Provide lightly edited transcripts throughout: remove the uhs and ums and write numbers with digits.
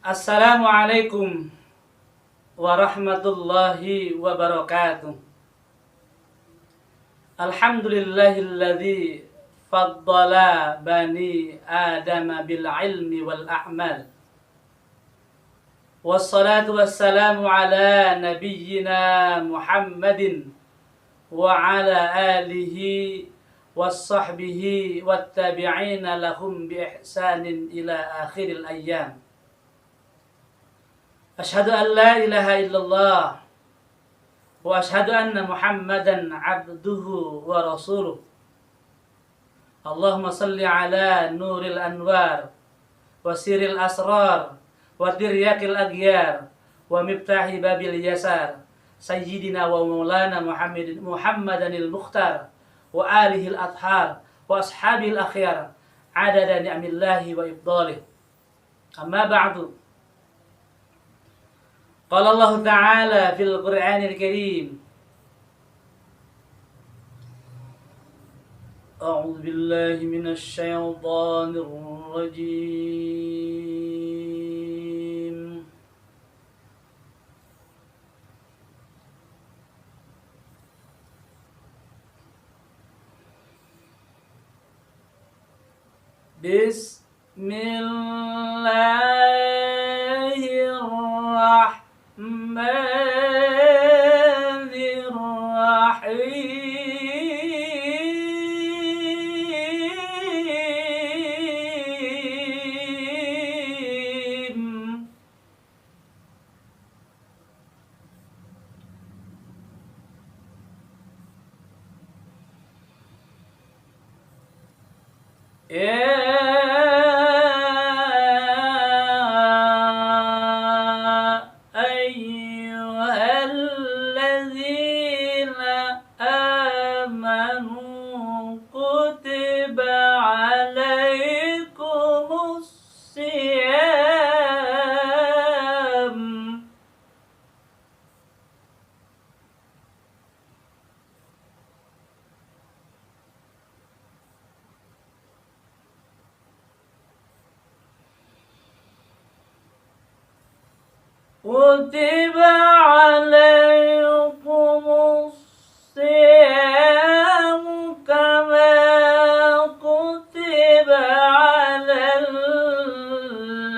Assalamualaikum warahmatullahi wabarakatuh. Alhamdulillahilladzi faddala bani Adama bil ilmi wal a'mal. Wassalatu wassalamu ala nabiyyina Muhammadin wa ala alihi wassahbihi wattabi'ina lahum bi ihsanin ila akhiril ayyam. Asyhadu an la ilaha illallah wa asyhadu anna Muhammadan abduhu wa rasuluh. Allahumma salli ala nuril anwar wa siril asrar wa tiryakil aghyar wa miftahi babil yasar sayyidina wa maulana Muhammadanil mukhtar wa alihil athhar wa ashabil akhyar adada ni'amillahi wa ibdalih. Amma ba'du. Qala Allah Ta'ala fil Qur'anil Karim. A'udzu billahi minasy syaithanir rajim. Bismillahirrahmanirrahim. Ayyuhalladzina amanu kutiba alaikumus siyam. Kutiba alaikumus siyam kama kutiba alal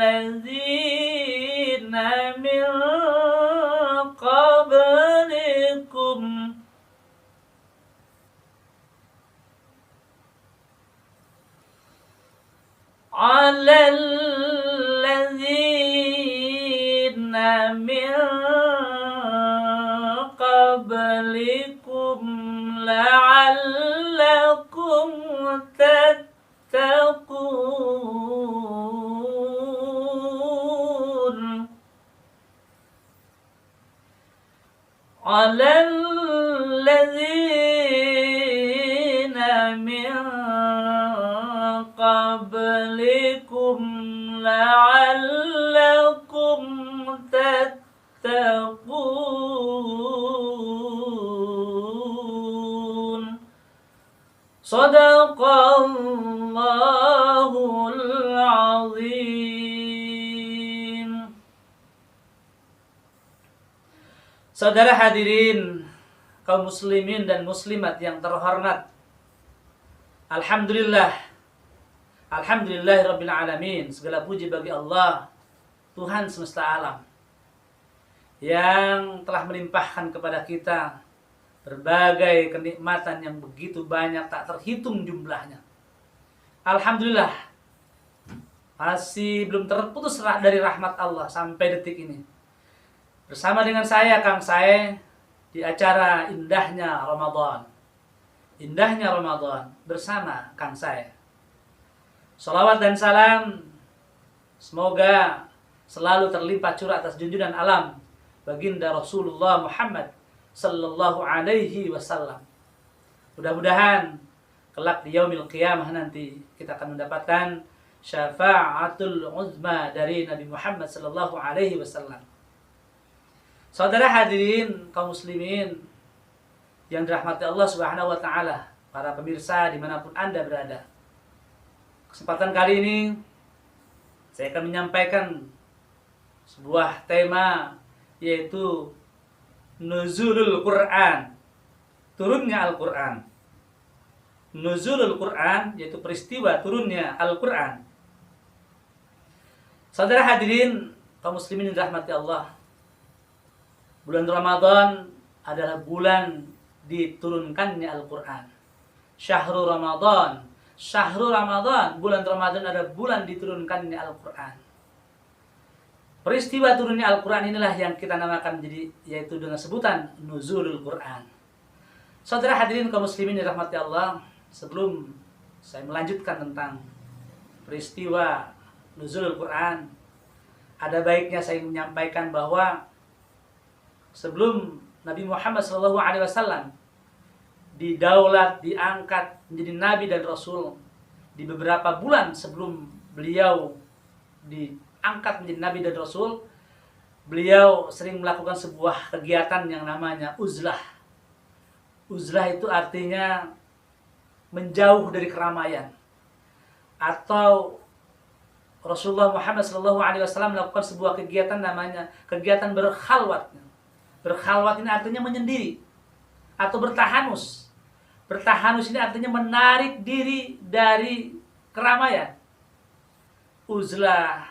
ladzina min qablikum alal ladzina min qablikum la'allakum tattaqun. Alal ladzina min qablikum la'allakum tattaqun. Shadaqallahul azim. Saudara hadirin, kaum muslimin dan muslimat yang terhormat, Alhamdulillahirabbil alamin. Segala puji bagi Allah, Tuhan semesta alam, yang telah melimpahkan kepada kita berbagai kenikmatan yang begitu banyak, tak terhitung jumlahnya. Alhamdulillah, masih belum terputus dari rahmat Allah sampai detik ini. Bersama dengan saya, Kang Sae, di acara Indahnya Ramadan. Indahnya Ramadan bersama Kang Sae. Shalawat dan salam semoga selalu terlimpah curah atas junjungan alam baginda Rasulullah Muhammad sallallahu alaihi wasallam. Mudah-mudahan kelak di yaumil qiyamah nanti kita akan mendapatkan syafa'atul uzma dari Nabi Muhammad sallallahu alaihi wasallam. Saudara hadirin kaum muslimin yang dirahmati Allah Subhanahu wa taala, para pemirsa dimanapun Anda berada. Kesempatan kali ini saya akan menyampaikan sebuah tema, yaitu nuzulul Quran, turunnya Al-Quran. Nuzulul Quran yaitu peristiwa turunnya Al-Quran. Saudara hadirin kaum muslimin yang dirahmati Allah, bulan Ramadan adalah bulan diturunkannya Al-Quran. Syahrul Ramadan, bulan Ramadan adalah bulan diturunkannya Al-Quran. Peristiwa turunnya Al-Quran inilah yang kita namakan yaitu dengan sebutan nuzulul Quran. Saudara hadirin kaum muslimin yang dirahmati Allah, sebelum saya melanjutkan tentang peristiwa nuzulul Quran, ada baiknya saya menyampaikan bahwa sebelum Nabi Muhammad SAW didaulat, diangkat menjadi Nabi dan Rasul, di beberapa bulan sebelum beliau diangkat menjadi Nabi dan Rasul, beliau sering melakukan sebuah kegiatan yang namanya uzlah. Uzlah itu artinya menjauh dari keramaian. Atau Rasulullah Muhammad SAW melakukan sebuah kegiatan namanya kegiatan berkhalwat. Berkhalwat ini artinya menyendiri atau bertahanus. Bertahanus ini artinya menarik diri dari keramaian. Uzlah,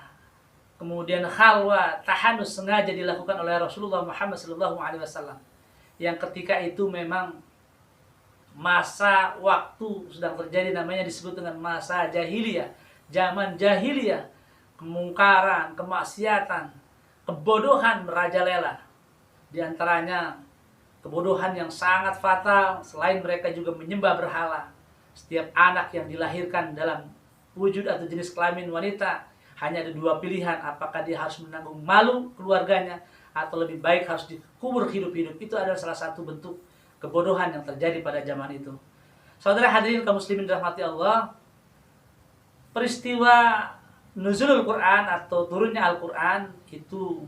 kemudian khalwat, tahanus sengaja dilakukan oleh Rasulullah Muhammad SAW. Yang ketika itu memang masa waktu sedang terjadi, namanya disebut dengan masa jahiliyah, zaman jahiliyah, kemungkaran, kemaksiatan, kebodohan merajalela. Di antaranya kebodohan yang sangat fatal, selain mereka juga menyembah berhala. Setiap anak yang dilahirkan dalam wujud atau jenis kelamin wanita hanya ada dua pilihan, apakah dia harus menanggung malu keluarganya atau lebih baik harus dikubur hidup-hidup. Itu adalah salah satu bentuk kebodohan yang terjadi pada zaman itu. Saudara hadirin kaum muslimin dirahmati Allah, peristiwa nuzulul Quran atau turunnya Al-Quran itu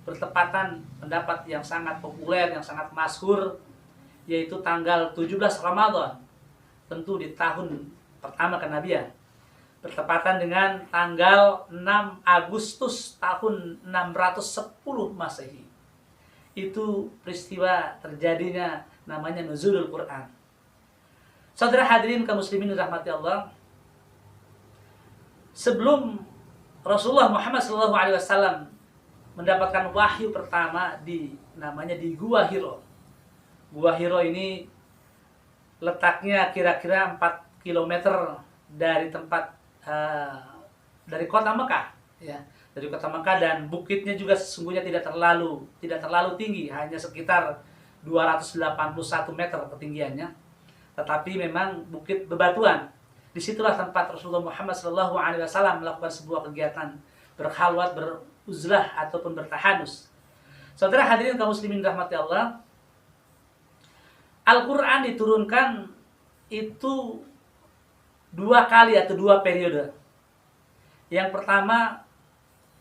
bertepatan, pendapat yang sangat populer, yang sangat masyhur, yaitu tanggal 17 Ramadan, tentu di tahun pertama kenabian, bertepatan dengan tanggal 6 Agustus tahun 610 Masehi. Itu peristiwa terjadinya namanya nuzulul Quran. Saudara hadirin kaum muslimin rahmati Allah, sebelum Rasulullah Muhammad SAW mendapatkan wahyu pertama namanya di Gua Hiro. Gua Hiro ini letaknya kira-kira 4 km dari tempat dari kota Mekah, ya, dari kota Mekah, dan bukitnya juga sesungguhnya tidak terlalu tinggi, hanya sekitar 281 meter ketinggiannya. Tetapi memang bukit bebatuan. Disitulah tempat Rasulullah Muhammad SAW melakukan sebuah kegiatan berkhalwat, beruzlah ataupun bertahanus. Saudara hadirin kaum muslimin rahmati Allah, Al-Quran diturunkan itu 2 kali atau 2 periode. Yang pertama,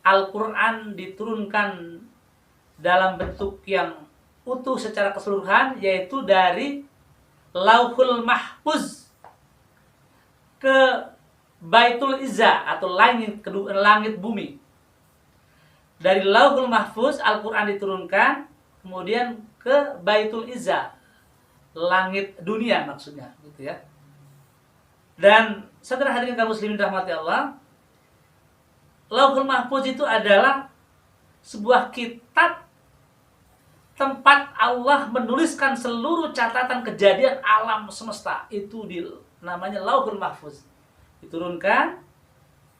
Al-Quran diturunkan dalam bentuk yang utuh secara keseluruhan, yaitu dari Lauhul Mahfuz ke Baitul Izzah atau langit bumi. Dari Lauhul Mahfuz Al-Quran diturunkan, kemudian ke Baitul Izzah, langit dunia maksudnya, gitu ya. Dan saudara hadirin kaum muslimin rahmati Allah, Lauhul Mahfuz itu adalah sebuah kitab tempat Allah menuliskan seluruh catatan kejadian alam semesta. Itu namanya Lauhul Mahfuz. Diturunkan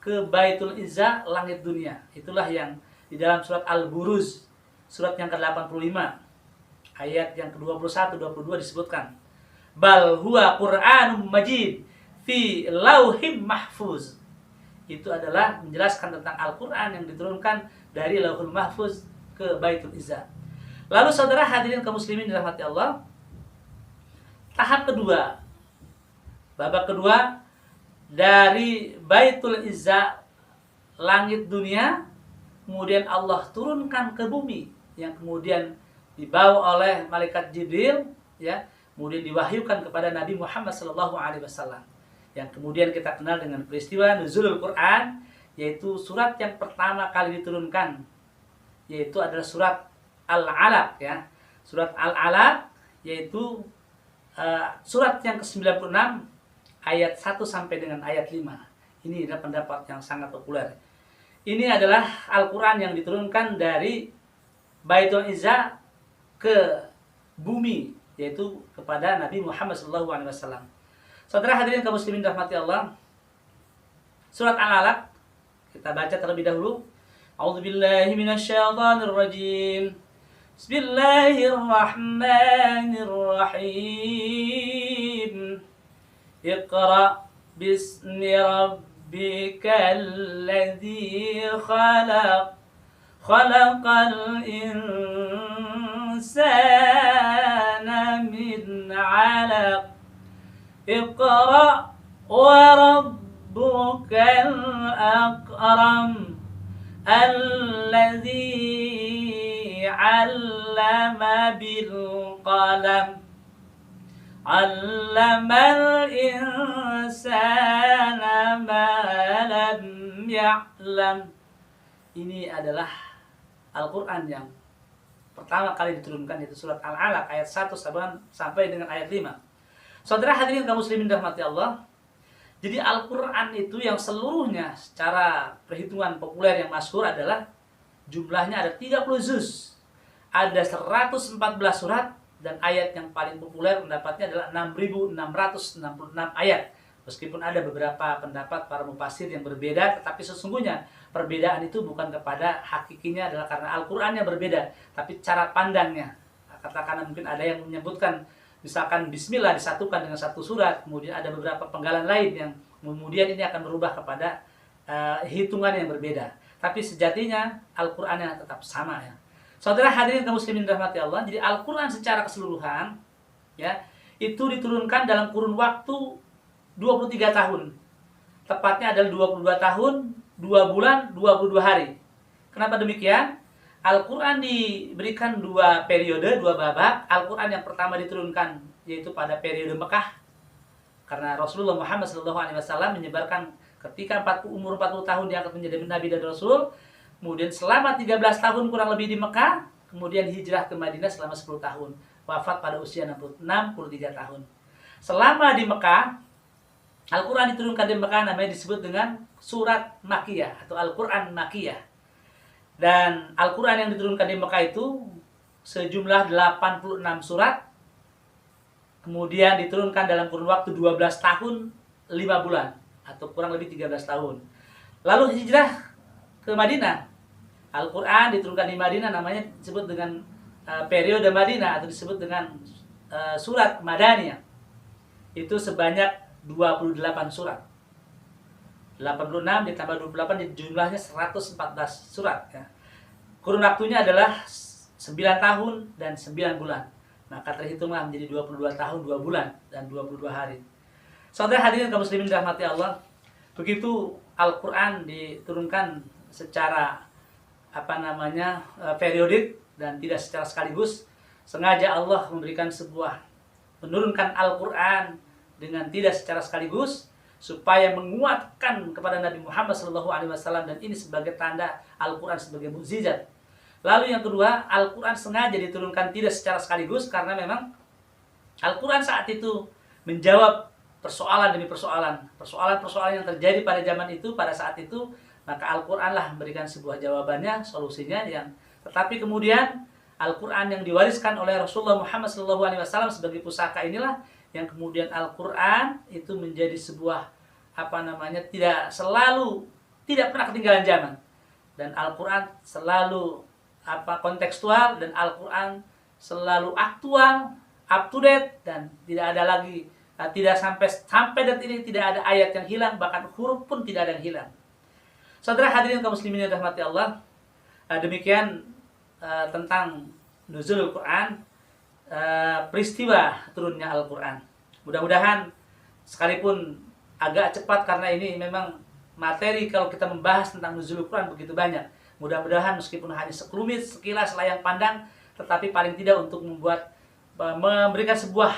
ke Baitul Izzah, langit dunia. Itulah yang di dalam surat Al-Buruz, surat yang ke-85, ayat yang ke-21, 22 disebutkan, Bal huwa Qur'anum Majid fi lauhim mahfuz. Itu adalah menjelaskan tentang Al-Quran yang diturunkan dari Lauhul Mahfuz ke Baitul Izzah. Lalu saudara hadirin kaum muslimin dirahmati Allah, tahap kedua, babak kedua, dari Baitul Izzah, langit dunia, kemudian Allah turunkan ke bumi, yang kemudian dibawa oleh malaikat Jibril, ya, kemudian diwahyukan kepada Nabi Muhammad SAW, yang kemudian kita kenal dengan peristiwa nuzulul Quran, yaitu surat yang pertama kali diturunkan yaitu adalah surat Al-Alaq ya. Surat Al-Alaq yaitu surat yang ke-96 ayat 1 sampai dengan ayat 5. Ini adalah pendapat yang sangat populer. Ini adalah Al-Qur'an yang diturunkan dari Baitul Izzah ke bumi, yaitu kepada Nabi Muhammad SAW. Saudara hadirin kaum muslimin rahmati Allah, surat Al-Alaq kita baca terlebih dahulu. A'udzubillahi minasyaitonir rajim. Bismillahirrahmanirrahim. Iqra bismi rabbikal ladzi khalaq. Khalaqal insana min 'alaq. Iqra wa rabbukal akram. Alladzi 'allama bil qalam. 'Allamal insana ma lam ya'lam. Ini adalah Al-Qur'an yang pertama kali diturunkan, yaitu surat Al-Alaq ayat 1 sampai dengan ayat 5. Saudara hadirin kaum muslimin rahmati Allah. Jadi Al-Qur'an itu yang seluruhnya secara perhitungan populer yang masyhur adalah jumlahnya ada 30 juz. Ada 114 surat dan ayat yang paling populer pendapatnya adalah 6.666 ayat. Meskipun ada beberapa pendapat para mufassir yang berbeda, tetapi sesungguhnya perbedaan itu bukan kepada hakikinya adalah karena Al-Qur'an yang berbeda, tapi cara pandangnya. Katakanlah mungkin ada yang menyebutkan misalkan bismillah disatukan dengan satu surat, kemudian ada beberapa penggalan lain yang kemudian ini akan berubah kepada hitungan yang berbeda. Tapi sejatinya Al-Qur'an yang tetap sama ya. Saudara hadirin kaum muslimin rahmati Allah, jadi Al-Qur'an secara keseluruhan ya, itu diturunkan dalam kurun waktu 23 tahun. Tepatnya adalah 22 tahun, 2 bulan, 22 hari. Kenapa demikian? Al-Qur'an diberikan 2 periode, 2 babak. Al-Qur'an yang pertama diturunkan yaitu pada periode Mekah. Karena Rasulullah Muhammad SAW menyebarkan ketika umur 40 tahun dia akan menjadi nabi dan rasul. Kemudian selama 13 tahun kurang lebih di Mekah, kemudian hijrah ke Madinah selama 10 tahun. Wafat pada usia 63 tahun. Selama di Mekah, Al-Qur'an diturunkan di Mekah namanya disebut dengan surat Makkiyah atau Al-Qur'an Makkiyah. Dan Al-Qur'an yang diturunkan di Mekah itu sejumlah 86 surat. Kemudian diturunkan dalam kurun waktu 12 tahun 5 bulan atau kurang lebih 13 tahun. Lalu hijrah ke Madinah. Al-Qur'an diturunkan di Madinah namanya disebut dengan periode Madinah atau disebut dengan surat Madaniyah. Itu sebanyak 28 surat. 86 ditambah 28 jumlahnya 114 surat ya. Kurun waktunya adalah 9 tahun dan 9 bulan. Maka terhitunglah menjadi 22 tahun 2 bulan dan 22 hari. Saudara hadirin kaum muslimin dirahmati Allah, begitu Al-Qur'an diturunkan secara periodik dan tidak secara sekaligus. Sengaja Allah menurunkan Al-Qur'an dengan tidak secara sekaligus supaya menguatkan kepada Nabi Muhammad SAW, dan ini sebagai tanda Al-Qur'an sebagai mukjizat. Lalu yang kedua, Al-Qur'an sengaja diturunkan tidak secara sekaligus karena memang Al-Qur'an saat itu menjawab persoalan demi persoalan yang terjadi pada zaman itu, pada saat itu, maka Al-Qur'an lah memberikan sebuah jawabannya, solusinya tetapi kemudian Al-Qur'an yang diwariskan oleh Rasulullah Muhammad SAW sebagai pusaka inilah yang kemudian Al-Qur'an itu menjadi sebuah tidak pernah ketinggalan zaman, dan Al-Qur'an selalu kontekstual, dan Al-Qur'an selalu aktual, up to date, dan tidak ada lagi sampai detik ini tidak ada ayat yang hilang, bahkan huruf pun tidak ada yang hilang. Saudara hadirin kaum muslimin yang dirahmati Allah, demikian tentang nuzulul Quran, peristiwa turunnya Al-Qur'an. Mudah-mudahan sekalipun agak cepat karena ini memang materi kalau kita membahas tentang nuzulul Quran begitu banyak. Mudah-mudahan meskipun hanya sekelumit, sekilas layang pandang, tetapi paling tidak untuk memberikan sebuah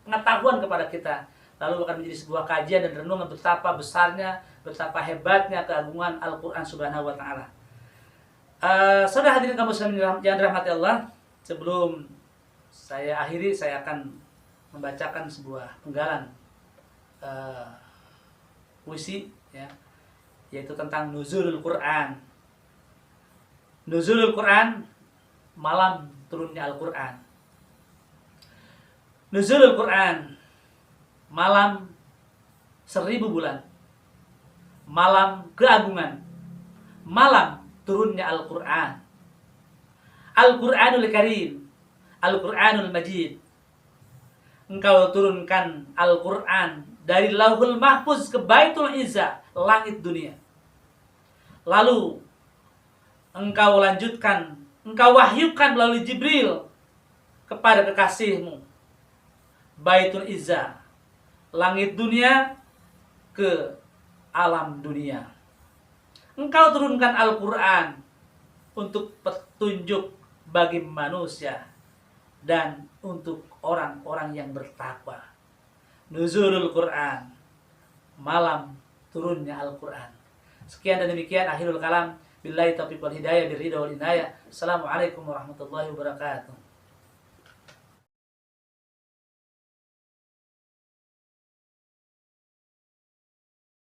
pengetahuan kepada kita. Lalu akan menjadi sebuah kajian dan renungan betapa besarnya, betapa hebatnya keagungan Al-Qur'an Subhanahu wa taala. Saudara hadirin kaum muslimin yang dirahmati Allah, sebelum saya akhiri, saya akan membacakan sebuah penggalan puisi, ya, yaitu tentang nuzulul Quran. Nuzulul Quran, malam turunnya Al-Quran. Nuzulul Quran, malam 1000 bulan, malam keagungan, malam turunnya Al-Quran. Al-Quranul Karim, Al-Quranul Majid. Engkau turunkan Al-Quran dari Lauhul Mahfuz ke Baitul Izzah, langit dunia. Lalu engkau lanjutkan, engkau wahyukan melalui Jibril kepada kekasihmu, Baitul Izzah, langit dunia ke alam dunia. Engkau turunkan Al-Quran untuk petunjuk bagi manusia dan untuk orang-orang yang bertakwa. Nuzulul Quran, malam turunnya Al-Quran. Sekian dan demikian akhirul kalam. Billahi taufiq wal hidayah, birridha wal inayah. Assalamualaikum warahmatullahi wabarakatuh.